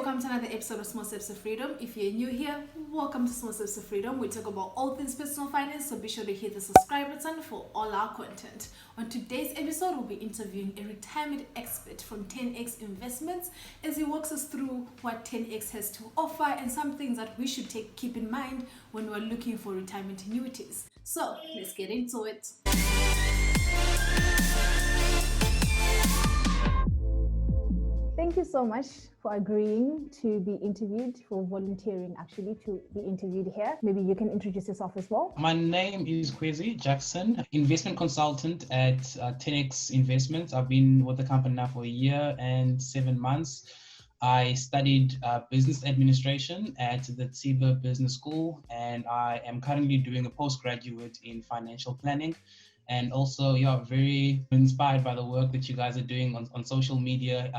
welcome to another episode of Small Steps to Freedom. If you're new here, welcome to Small Steps to Freedom. We talk about all things personal finance, so be sure to hit the subscribe button for all our content. On today's episode, we'll be interviewing a retirement expert from 10X Investments as he walks us through what 10X has to offer and some things that we should keep in mind when we're looking for retirement annuities. So let's get into it. Thank you so much for agreeing to be interviewed, for volunteering actually to be interviewed here. Maybe you can introduce yourself as well. My name is Kwesi Jackson, investment consultant at 10X Investments. I've been with the company now for a year and 7 months. I studied business administration at the Tsiba Business School, and I am currently doing a postgraduate in financial planning. And also, very inspired by the work that you guys are doing on social media,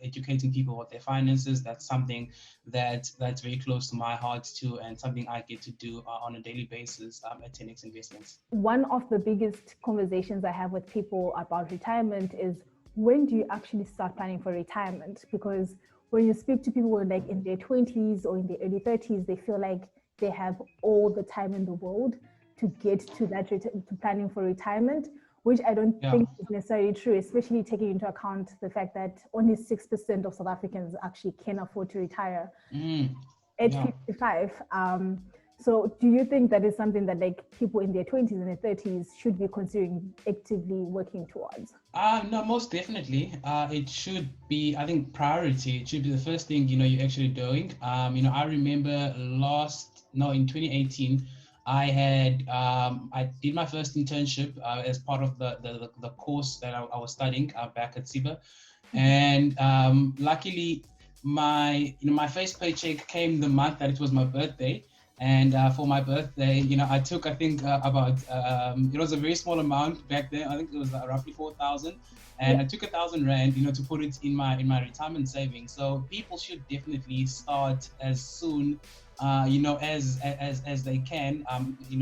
educating people about their finances. That's something that's very close to my heart too, and something I get to do on a daily basis at 10X Investments. One of the biggest conversations I have with people about retirement is, when do you actually start planning for retirement? Because when you speak to people who are like in their 20s or in their early 30s, they feel like they have all the time in the world to get to that to planning for retirement, which I don't think is necessarily true, especially taking into account the fact that only 6% of South Africans actually can afford to retire at 55. So do you think that is something that like people in their 20s and their 30s should be considering actively working towards? No, most definitely. It should be, I think, priority. It should be the first thing, you're actually doing. I remember in 2018, I did my first internship as part of the course that I was studying back at Tsiba, and luckily my first paycheck came the month that it was my birthday, and for my birthday, I took about it was a very small amount back then. I think it was roughly 4,000, and I took 1,000 rand, to put it in my retirement savings. So people should definitely start as soon as they can,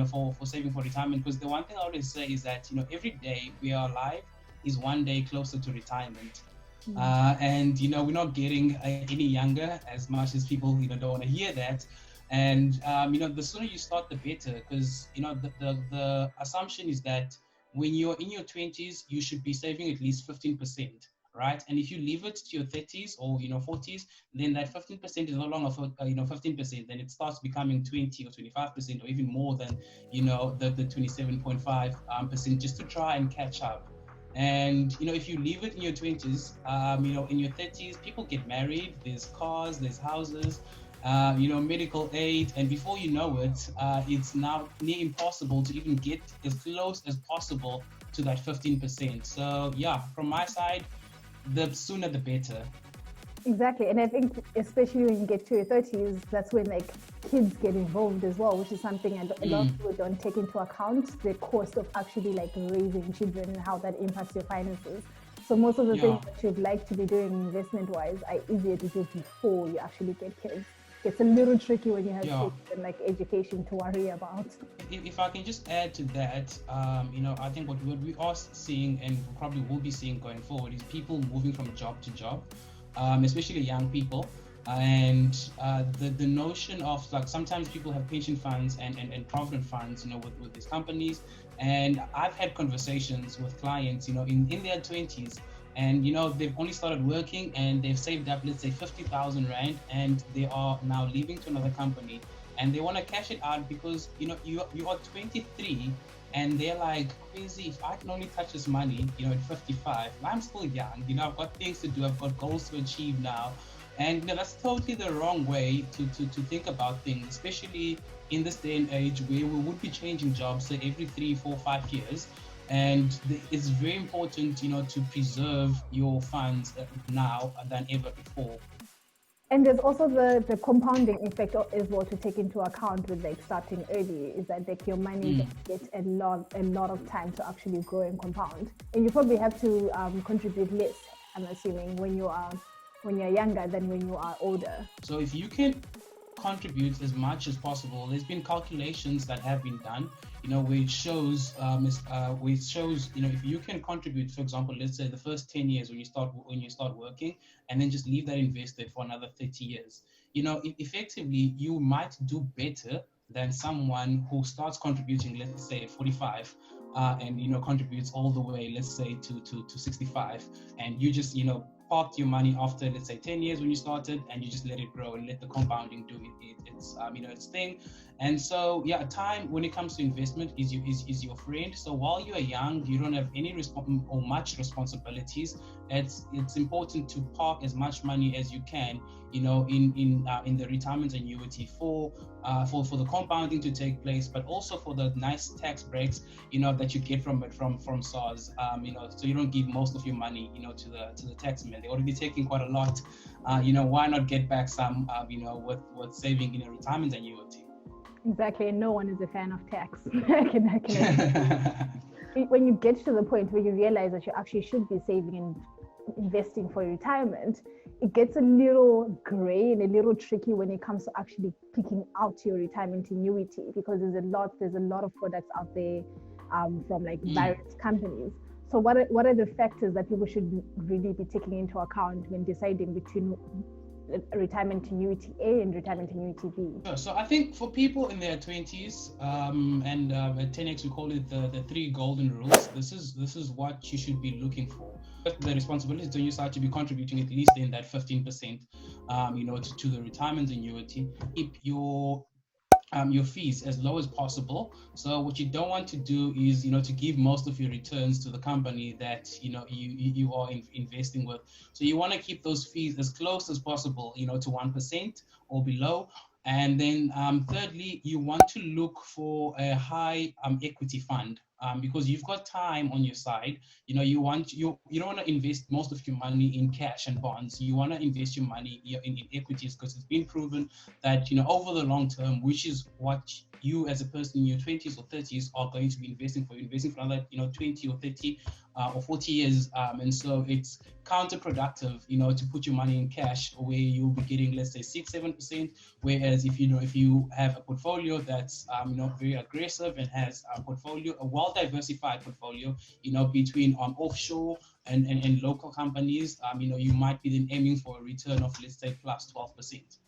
for saving for retirement. Because the one thing I always say is that, every day we are alive is one day closer to retirement. And, we're not getting any younger, as much as people, don't want to hear that. And, the sooner you start, the better. Because, the assumption is that when you're in your 20s, you should be saving at least 15%. Right, and if you leave it to your 30s or 40s, then that 15% is no longer 15%. Then it starts becoming 20 or 25% or even more than the 27.5%, just to try and catch up. And if you leave it in your 20s, in your 30s, people get married. There's cars, there's houses, medical aid, and before you know it, it's now near impossible to even get as close as possible to that 15%. So from my side, the sooner the better. Exactly. And I think especially when you get to your 30s, that's when like kids get involved as well, which is something a lot of people don't take into account, the cost of actually like raising children and how that impacts your finances. So most of the things that you'd like to be doing investment wise are easier to do before you actually get kids. It's a little tricky when you have kids and like education to worry about. If I can just add to that, I think what we are seeing and probably will be seeing going forward is people moving from job to job, especially young people. And the notion of like sometimes people have pension funds and provident funds, with these companies. And I've had conversations with clients, in their 20s. And they've only started working and they've saved up, let's say 50,000 rand, and they are now leaving to another company and they want to cash it out because you are 23 and they're like, crazy, if I can only touch this money at 55, I'm still young, I've got things to do, I've got goals to achieve now. And that's totally the wrong way to think about things, especially in this day and age where we would be changing jobs, say every 3, 4, 5 years. And it's very important, to preserve your funds now than ever before. And there's also the compounding effect as well to take into account with like starting early, is that like your money gets a lot of time to actually grow and compound. And you probably have to contribute less, I'm assuming, when you're younger than when you are older. So if you can contribute as much as possible, there's been calculations that have been done where it shows, if you can contribute, for example, let's say the first 10 years when you start working, and then just leave that invested for another 30 years, effectively you might do better than someone who starts contributing, let's say at 45, and contributes all the way, let's say to 65, and you just parked your money after, let's say, 10 years when you started, and you just let it grow and let the compounding do its thing. And so, yeah, time when it comes to investment is your friend. So while you are young, you don't have any or much responsibilities. It's important to park as much money as you can, in the retirement annuity for the compounding to take place, but also for the nice tax breaks, that you get from SARS, so you don't give most of your money, to the taxman. They're already taking quite a lot. Why not get back some, with saving in a retirement annuity? Exactly, and no one is a fan of tax. I can when you get to the point where you realize that you actually should be saving and investing for retirement, it gets a little gray and a little tricky when it comes to actually picking out your retirement annuity, because there's a lot of products out there, from like various companies. So what are the factors that people should really be taking into account when deciding between retirement annuity A and retirement annuity B? Sure. So I think for people in their 20s, and at 10X we call it the three golden rules. This is what you should be looking for. The responsibility is on your side to be contributing at least in that 15%, to the retirement annuity. Keep your fees as low as possible. So what you don't want to do is, to give most of your returns to the company that, you are investing with. So you want to keep those fees as close as possible, to 1% or below. And then thirdly, you want to look for a high equity fund, because you've got time on your side. You don't want to invest most of your money in cash and bonds. You want to invest your money in equities, because it's been proven that over the long term, which is what you as a person in your 20s or 30s are going to be investing for another 20 or 30 or 40 years, and so it's counterproductive to put your money in cash where you'll be getting, let's say, 6-7%, whereas if you have a portfolio that's very aggressive and has a well diversified portfolio between offshore and local companies, you might be then aiming for a return of, let's say, plus 12%.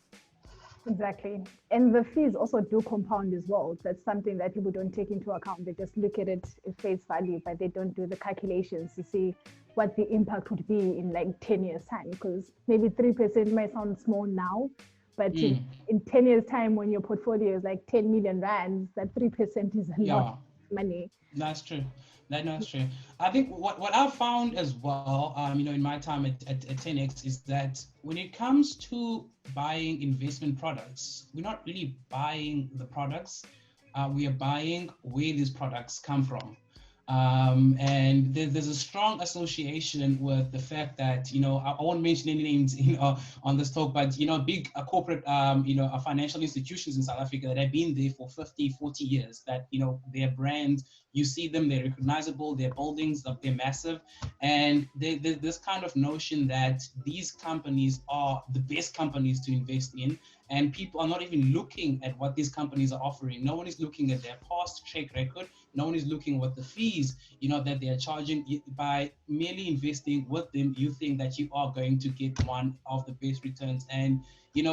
Exactly. And the fees also do compound as well. That's something that people don't take into account. They just look at it at face value, but they don't do the calculations to see what the impact would be in like 10 years time, because maybe 3% might sound small now, but in 10 years time, when your portfolio is like 10 million rands, that 3% is a lot of money. That's true. That's true. I think what I've found as well, in my time at 10X, is that when it comes to buying investment products, we're not really buying the products. We are buying where these products come from. And there's a strong association with the fact that, I won't mention any names, on this talk, but, big corporate, financial institutions in South Africa that have been there for 50, 40 years, that, their brands, you see them, they're recognizable, their buildings, they're massive. And there's this kind of notion that these companies are the best companies to invest in. And people are not even looking at what these companies are offering. No one is looking at their past track record. No one is looking at the fees, that they are charging. By merely investing with them, you think that you are going to get one of the best returns. And,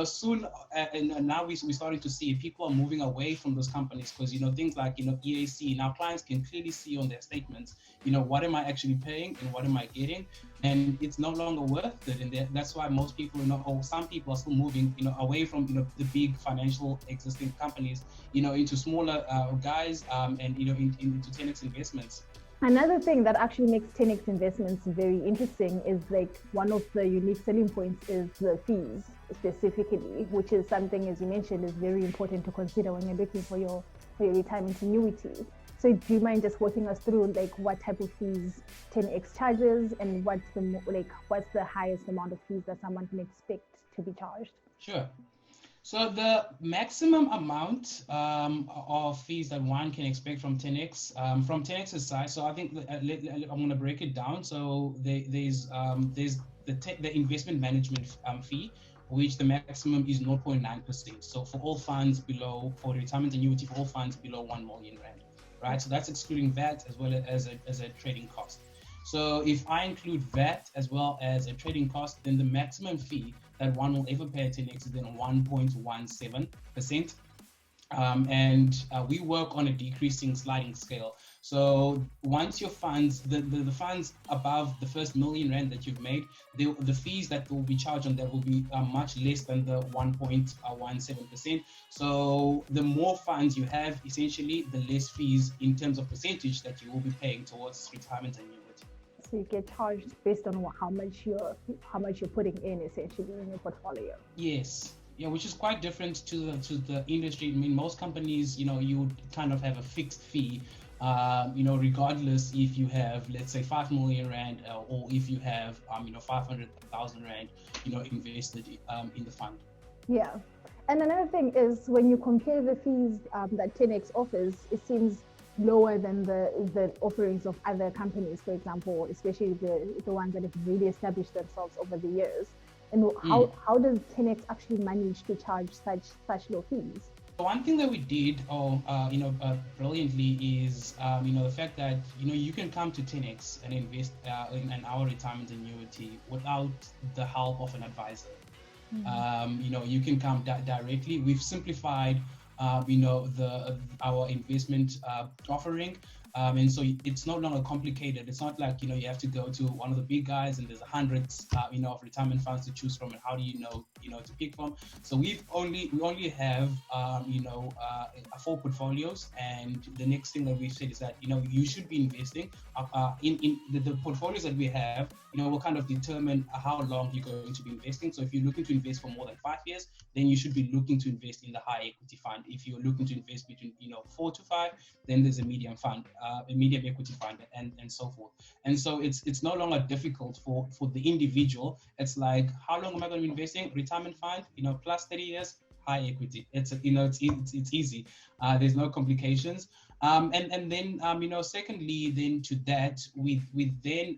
soon, and now we're starting to see people are moving away from those companies, because, things like, EAC, now clients can clearly see on their statements, what am I actually paying and what am I getting? And it's no longer worth it. And that's why most people, or some people are still moving, away from, the big financial existing companies, into smaller guys, and, into 10X investments. Another thing that actually makes 10X investments very interesting is like one of the unique selling points is the fees specifically, which is something, as you mentioned, is very important to consider when you're looking for your retirement annuity. So do you mind just walking us through like what type of fees 10X charges and what's the highest amount of fees that someone can expect to be charged? Sure. So the maximum amount of fees that one can expect from 10X, from 10X's side, so I think I'm going to break it down. So there's the investment management fee, which the maximum is 0.9%. So for all funds for retirement annuity, for all funds below 1 million rand. right? So that's excluding VAT as well as a trading cost. So if I include VAT as well as a trading cost, then the maximum fee that one will ever pay at 10x is then 1.17%. And we work on a decreasing sliding scale. So once your funds, the funds above the first million rand that you've made, the fees that will be charged on that will be much less than the 1.17%. So the more funds you have, essentially, the less fees in terms of percentage that you will be paying towards retirement annuity. So you get charged based on how much you're putting in essentially in your portfolio. Yes. Yeah, which is quite different to the industry. I mean, most companies, you would kind of have a fixed fee, regardless if you have, let's say, 5 million rand or if you have, 500,000 rand, invested in the fund. Yeah, and another thing is when you compare the fees that 10x offers, it seems lower than the offerings of other companies, for example, especially the ones that have really established themselves over the years. And how does 10x actually manage to charge such low fees? One thing that we did, brilliantly is, the fact that you can come to 10x and invest in our retirement annuity without the help of an advisor. Mm-hmm. You can come directly. We've simplified, our investment offering. And so it's no longer complicated. It's not like, you have to go to one of the big guys and there's hundreds, of retirement funds to choose from, and how do you know to pick from. So we only have, 4 portfolios. And the next thing that we've said is that, you should be investing in the portfolios that we have, will kind of determine how long you're going to be investing. So if you're looking to invest for more than 5 years, then you should be looking to invest in the high equity fund. If you're looking to invest between, 4 to 5, then there's a medium fund. A medium equity fund, and so forth. And so it's no longer difficult for the individual. It's like, how long am I going to be investing? Retirement fund, plus 30 years, high equity. It's easy. There's no complications. And then secondly, then to that, we then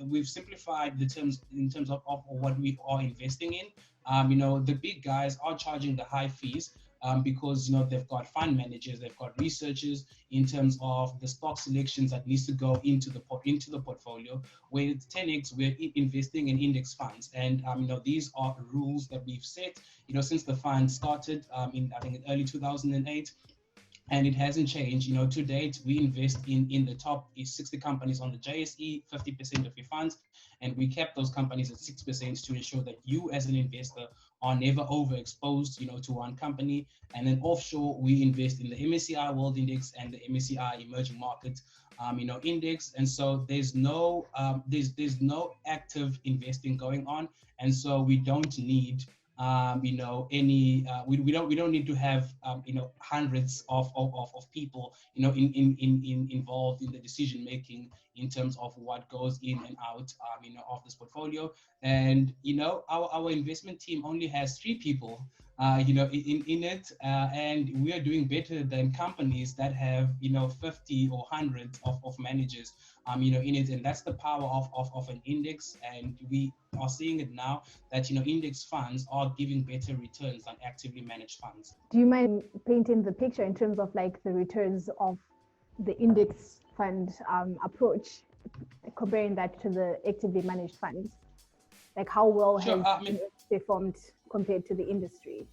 we've simplified the terms in terms of what we are investing in. The big guys are charging the high fees. Because they've got fund managers, they've got researchers in terms of the stock selections that needs to go into the portfolio. With 10x, we're investing in index funds, and these are rules that we've set since the fund started in early 2008. And it hasn't changed. To date, we invest in the top 60 companies on the JSE, 50% of your funds, and we kept those companies at 6% to ensure that you as an investor are never overexposed, to one company. And then offshore, we invest in the MSCI World Index and the MSCI Emerging Markets, Index. And so there's no active investing going on, and so we don't need we don't need to have hundreds of people involved in the decision making in terms of what goes in and out of this portfolio. And our investment team only has 3 people in it, and we are doing better than companies that have 50 or hundreds of managers in it. And that's the power of an index, and we are seeing it now that index funds are giving better returns than actively managed funds. Do you mind painting the picture in terms of like the returns of the index fund approach, comparing that to the actively managed funds? Like how well has it performed compared to the industry?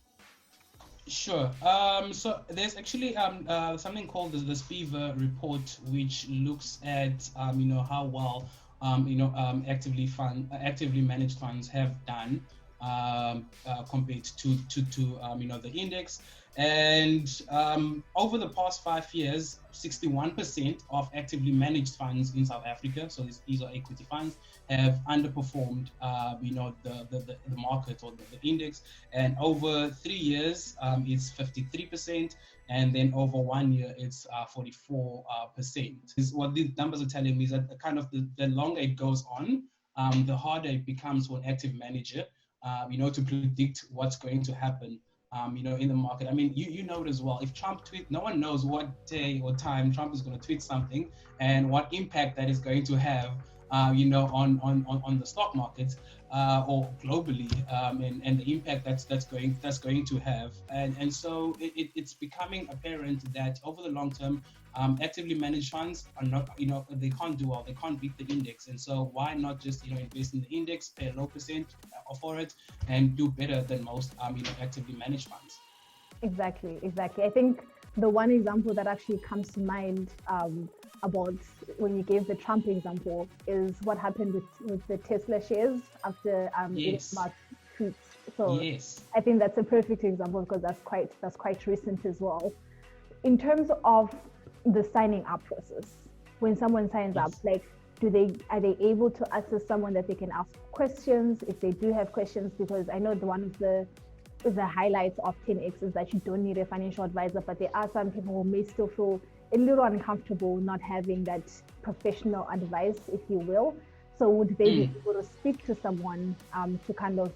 Sure. So there's actually something called the SPIVA report, which looks at how well actively managed funds have done compared to the index. And over the past 5 years, 61% of actively managed funds in South Africa, so these are equity funds, have underperformed the market or the index. And over 3 years, it's 53%, and then over 1 year, it's 44%. What these numbers are telling me is that kind of the longer it goes on, the harder it becomes for an active manager to predict what's going to happen in the market. I mean, you know it as well. If Trump tweets, no one knows what day or time Trump is going to tweet something and what impact that is going to have on the stock market or globally, and the impact that's going to have. And so it's becoming apparent that over the long term, actively managed funds are not, they can't do well, they can't beat the index. And so why not just, invest in the index, pay a low percent for it, and do better than most, actively managed funds. Exactly. I think the one example that actually comes to mind about when you gave the Trump example is what happened with the Tesla shares after Yes. Elon Musk tweets. So Yes. I think that's a perfect example because that's quite recent as well. In terms of the signing up process, when someone signs up, like are they able to access someone that they can ask questions if they do have questions? Because I know one of the highlights of 10x is that you don't need a financial advisor, but there are some people who may still feel a little uncomfortable not having that professional advice, if you will. So would they be able to speak to someone to kind of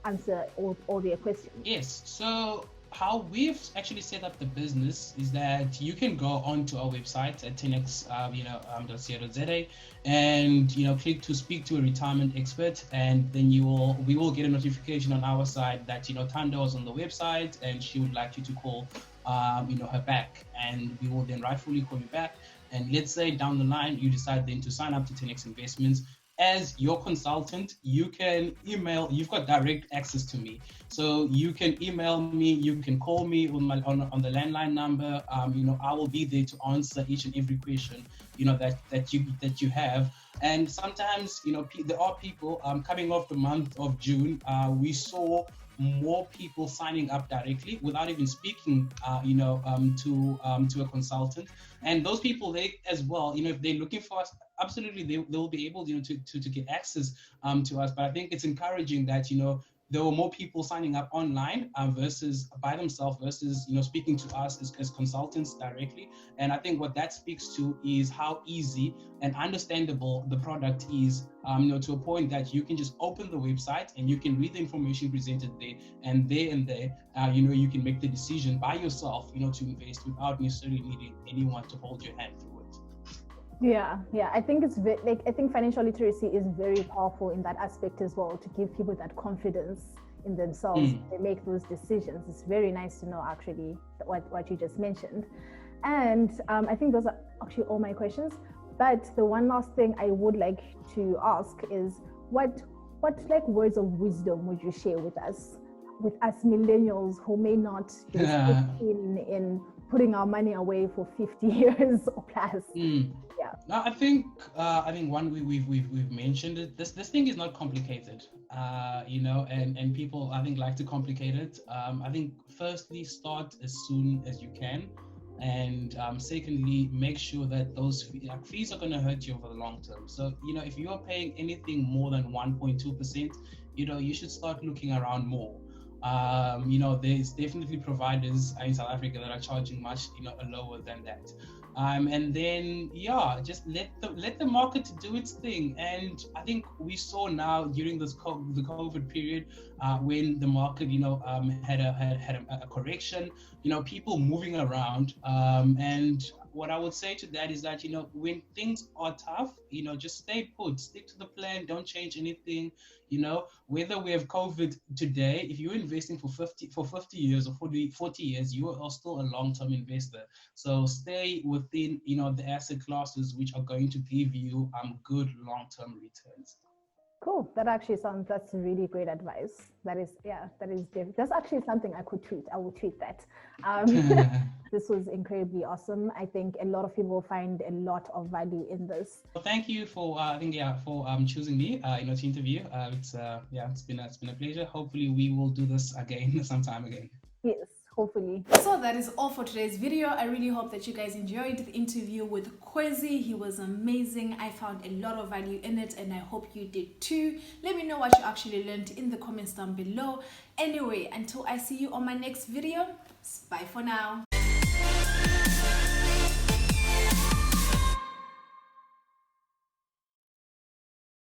answer all their questions? Yes. So how we've actually set up the business is that you can go onto our website at 10x.co.za and click to speak to a retirement expert, and then we will get a notification on our side that Tando is on the website and she would like you to call her back, and we will then rightfully call you back. And let's say down the line you decide then to sign up to 10x Investments as your consultant, you can email. You've got direct access to me, so you can email me, you can call me on the landline number. I will be there to answer each and every question that you have. And sometimes there are people coming off the month of June. We saw more people signing up directly without even speaking to a consultant. And those people, they as well, if they're looking for us, absolutely they will be able to get access to us. But I think it's encouraging that there were more people signing up online versus by themselves versus speaking to us as consultants directly. And I think what that speaks to is how easy and understandable the product is, to a point that you can just open the website and you can read the information presented there, and there you can make the decision by yourself to invest without necessarily needing anyone to hold your hand through it. Yeah. I think I think financial literacy is very powerful in that aspect as well, to give people that confidence in themselves to make those decisions. It's very nice to know actually what you just mentioned. And I think those are actually all my questions. But the one last thing I would like to ask is what like words of wisdom would you share with us millennials who may not be in putting our money away for 50 years or plus? Yeah. No, I think one we've mentioned it. This thing is not complicated, and people I think like to complicate it. I think firstly, start as soon as you can, and secondly, make sure that those fees are going to hurt you over the long term. So if you are paying anything more than 1.2%, you should start looking around more. There's definitely providers in South Africa that are charging much lower than that. And then just let the market do its thing. And I think we saw now during this the COVID period, when the market had a correction, people moving around, and what I would say to that is that when things are tough, just stay put, stick to the plan, don't change anything. Whether we have COVID today, if you're investing for 50 years or 40 years, you are still a long-term investor. So stay within the asset classes which are going to give you good long-term returns. Cool. That's really great advice. That's actually something I could tweet. I will tweet that. This was incredibly awesome. I think a lot of people will find a lot of value in this. Well, thank you for choosing me to interview. It's been a pleasure. Hopefully we will do this again sometime again. Yes. Hopefully. So that is all for today's video. I really hope that you guys enjoyed the interview with Kwezi. He was amazing. I found a lot of value in it, and I hope you did too. Let me know what you actually learned in the comments down below. Anyway, until I see you on my next video, bye for now.